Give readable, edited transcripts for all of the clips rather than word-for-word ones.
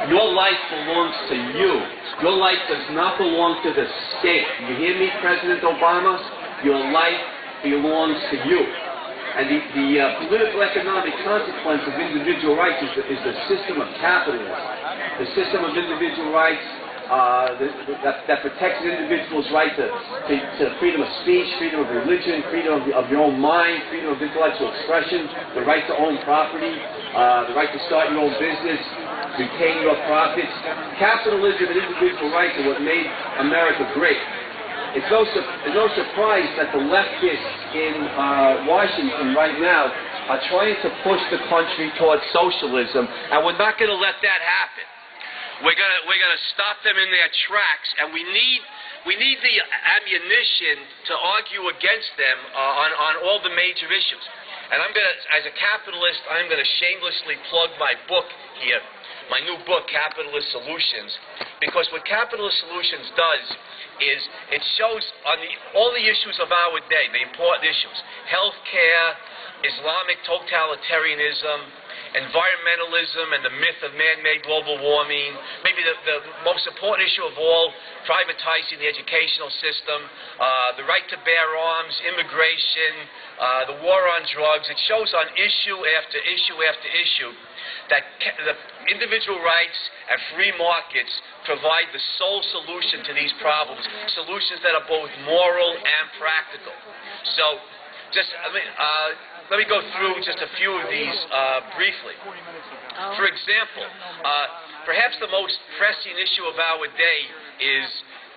Your life belongs to you. Your life does not belong to the state. You hear me, President Obama? Your life belongs to you. And the political economic consequence of individual rights is the system of capitalism. The system of individual rights that protects an individual's right to freedom of speech, freedom of religion, freedom of your own mind, freedom of intellectual expression, the right to own property, the right to start your own business, retain your profits. Capitalism and individual rights are what made America great. It's no surprise that the leftists in Washington right now are trying to push the country towards socialism, and we're not going to let that happen. We're gonna stop them in their tracks, and we need the ammunition to argue against them on all the major issues. And as a capitalist, I'm gonna shamelessly plug my book here, my new book, Capitalist Solutions, because what Capitalist Solutions does is it shows on all the issues of our day, the important issues: healthcare, Islamic totalitarianism, environmentalism and the myth of man-made global warming, maybe the most important issue of all, privatizing the educational system, the right to bear arms, immigration, the war on drugs. It shows on issue after issue after issue that the individual rights and free markets provide the sole solution to these problems, solutions that are both moral and practical. So, let me go through just a few of these briefly. For example, perhaps the most pressing issue of our day is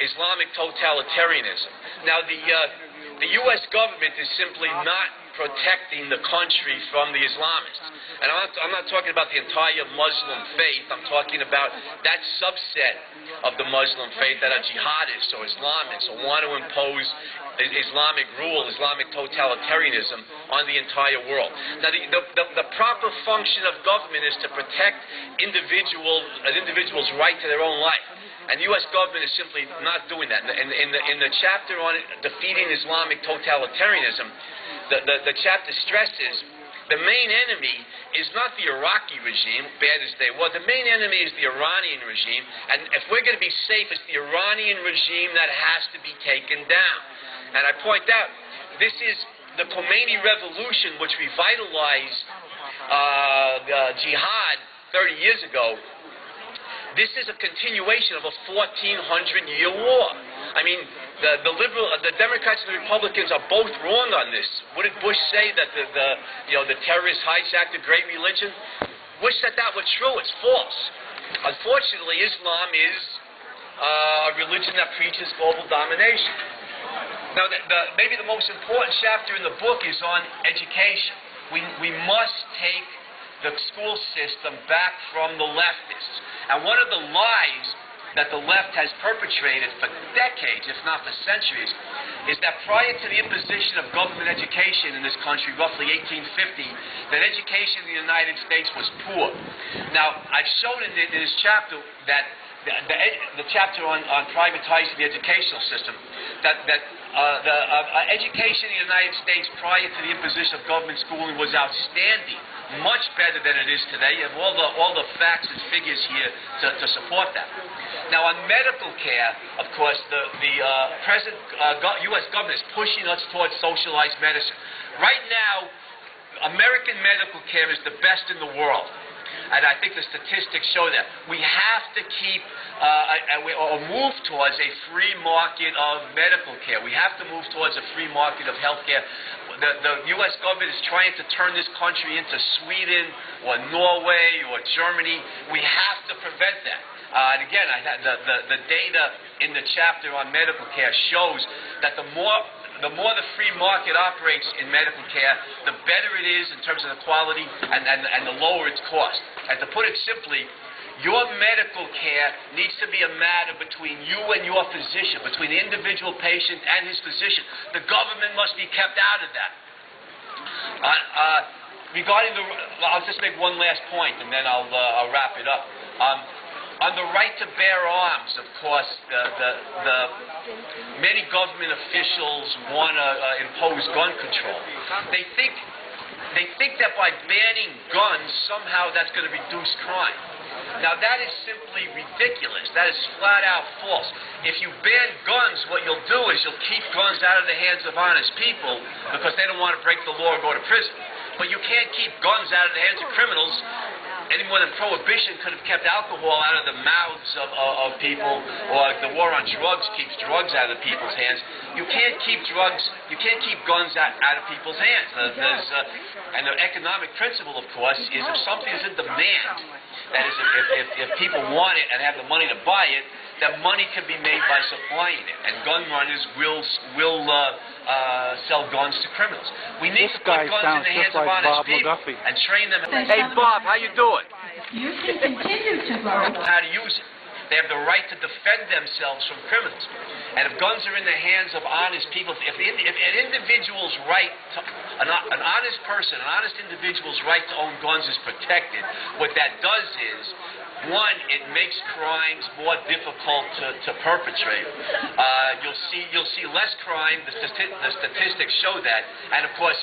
Islamic totalitarianism. Now, the U.S. government is simply not protecting the country from the Islamists. And I'm not talking about the entire Muslim faith. I'm talking about that subset of the Muslim faith that are jihadists or Islamists or want to impose Islamic rule, Islamic totalitarianism on the entire world. Now, the proper function of government is to protect an individual's right to their own life. And the U.S. government is simply not doing that. In the chapter on defeating Islamic totalitarianism, the chapter stresses the main enemy is not the Iraqi regime, bad as they were. The main enemy is the Iranian regime. And if we're going to be safe, it's the Iranian regime that has to be taken down. And I point out, this is the Khomeini revolution, which revitalized jihad 30 years ago. This is a continuation of a 1,400-year war. I mean, the Democrats and the Republicans are both wrong on this. What did Bush say, that the terrorists hijacked the great religion? Bush said that was true. It's false. Unfortunately, Islam is a religion that preaches global domination. Now, maybe the most important chapter in the book is on education. We must take the school system back from the leftists. And one of the lies that the left has perpetrated for decades, if not for centuries, is that prior to the imposition of government education in this country, roughly 1850, that education in the United States was poor. Now, I've shown in this chapter that the chapter on privatizing the educational system, that education in the United States prior to the imposition of government schooling was outstanding, much better than it is today. You have all the facts and figures here to support that. Now, on medical care, of course, the present U.S. government is pushing us towards socialized medicine. Right now, American medical care is the best in the world. And I think the statistics show that. We have to keep or move towards a free market of medical care. We have to move towards a free market of health care. The U.S. government is trying to turn this country into Sweden or Norway or Germany. We have to prevent that. And again, the data in the chapter on medical care shows that the more the free market operates in medical care, the better it is in terms of the quality and the lower its cost. And to put it simply, your medical care needs to be a matter between you and your physician, between the individual patient and his physician. The government must be kept out of that. I'll just make one last point, and then I'll wrap it up. On the right to bear arms, of course, many government officials want to impose gun control. They think that by banning guns, somehow that's going to reduce crime. Now that is simply ridiculous. That is flat out false. If you ban guns, what you'll do is you'll keep guns out of the hands of honest people because they don't want to break the law or go to prison. But you can't keep guns out of the hands of criminals any more than prohibition could have kept alcohol out of the mouths of people, or the war on drugs keeps drugs out of people's hands. You can't keep guns out of people's hands. And the economic principle, of course, is if something is in demand, that is, if people want it and have the money to buy it, that money can be made by supplying it, and gun runners will sell guns to criminals. We need to put guns in the hands of honest people and train them. Hey, Bob, how you doing? You can continue to vote. How to use it. They have the right to defend themselves from criminals. And if guns are in the hands of honest people, if an individual's right, an honest person, an honest individual's right to own guns is protected, what that does is, one, it makes crimes more difficult to perpetrate. You'll see less crime. The statistics show that. And of course,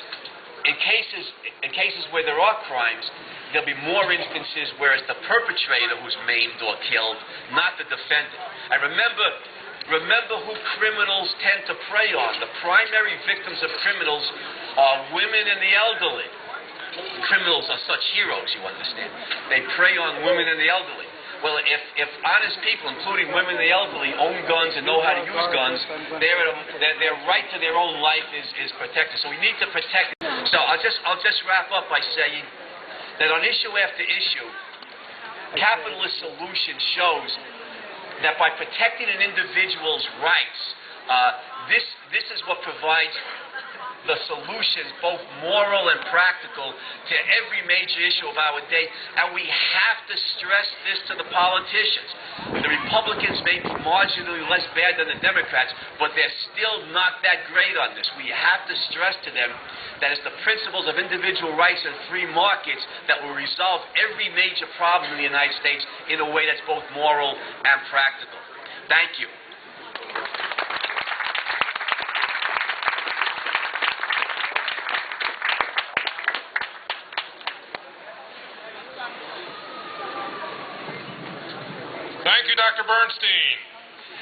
in cases where there are crimes, there'll be more instances where it's the perpetrator who's maimed or killed, not the defendant. And remember who criminals tend to prey on. The primary victims of criminals are women and the elderly. Criminals are such heroes, you understand. They prey on women and the elderly. Well, if honest people, including women and the elderly, own guns and know how to use guns, their right to their own life is protected. So we need to protect it. So I'll just wrap up by saying that on issue after issue, capitalist solution shows that by protecting an individual's rights, this is what provides the solutions, both moral and practical, to every major issue of our day. And we have to stress this to the politicians. The Republicans may be marginally less bad than the Democrats, but they're still not that great on this. We have to stress to them that it's the principles of individual rights and free markets that will resolve every major problem in the United States in a way that's both moral and practical. Thank you. Thank you, Dr. Bernstein.